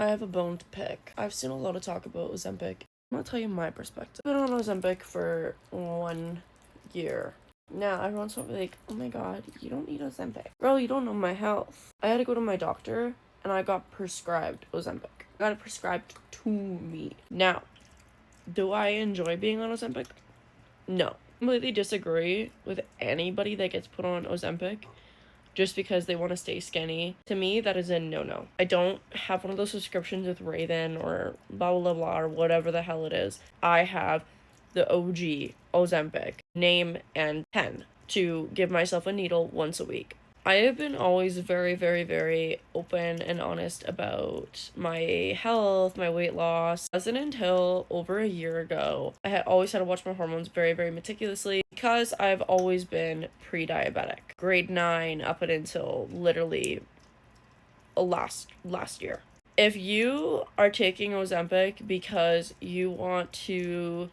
have a bone to pick. I've seen a lot of talk about Ozempic. I'm gonna tell you my perspective. I've been on Ozempic for 1 year. Now, everyone's like, oh my god, you don't need Ozempic. Girl, you don't know my health. I had to go to my doctor, and I got prescribed Ozempic. I got it prescribed to me. Now, do I enjoy being on Ozempic? No. I completely disagree with anybody that gets put on Ozempic just because they want to stay skinny. To me, that is a no-no. I don't have one of those subscriptions with Raven or blah, blah, blah, or whatever the hell it is. I have the OG Ozempic, name and pen, to give myself a needle once a week. I have been always very, very, very open and honest about my health, my weight loss. It wasn't until over a year ago, I had always had to watch my hormones very, very meticulously because I've always been pre-diabetic. Grade 9 up until literally last year. If you are taking Ozempic because you want to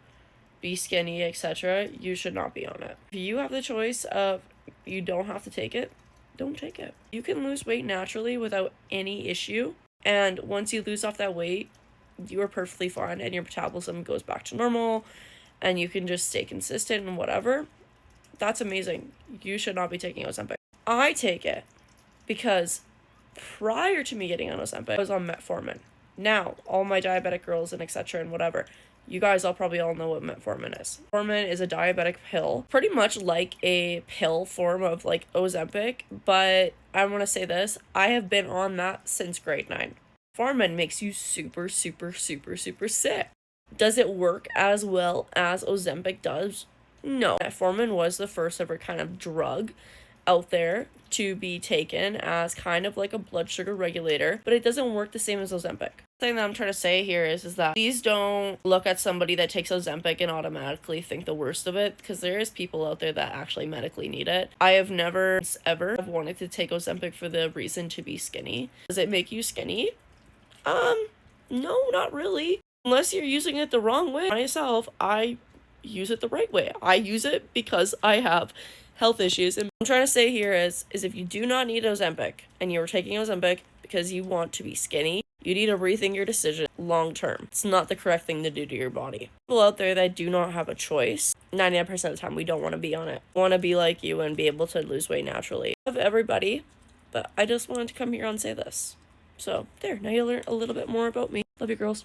be skinny, etc., you should not be on it. If you have the choice of you don't have to take it, don't take it. You can lose weight naturally without any issue, and once you lose off that weight, you are perfectly fine and your metabolism goes back to normal and you can just stay consistent and whatever. That's amazing. You should not be taking Ozempic. I take it because prior to me getting on Ozempic, I was on metformin. Now, all my diabetic girls and etc. and whatever, you guys all probably all know what metformin is. Metformin is a diabetic pill, pretty much like a pill form of like Ozempic, but I want to say this, I have been on that since grade 9. Metformin makes you super, super, super, super sick. Does it work as well as Ozempic does? No. Metformin was the first ever kind of drug out there to be taken as kind of like a blood sugar regulator, but it doesn't work the same as Ozempic. The thing that I'm trying to say here is that please don't look at somebody that takes Ozempic and automatically think the worst of it, because there is people out there that actually medically need it. I have never ever wanted to take Ozempic for the reason to be skinny. Does it make you skinny? No, not really. Unless you're using it the wrong way. Myself, I use it the right way. I use it because I have health issues. And what I'm trying to say here is if you do not need Ozempic and you're taking Ozempic because you want to be skinny, you need to rethink your decision long term. It's not the correct thing to do to your body. People out there that do not have a choice, 99% of the time we don't want to be on it. We want to be like you and be able to lose weight naturally. I love everybody, but I just wanted to come here and say this. So there, now you learn a little bit more about me. Love you, girls.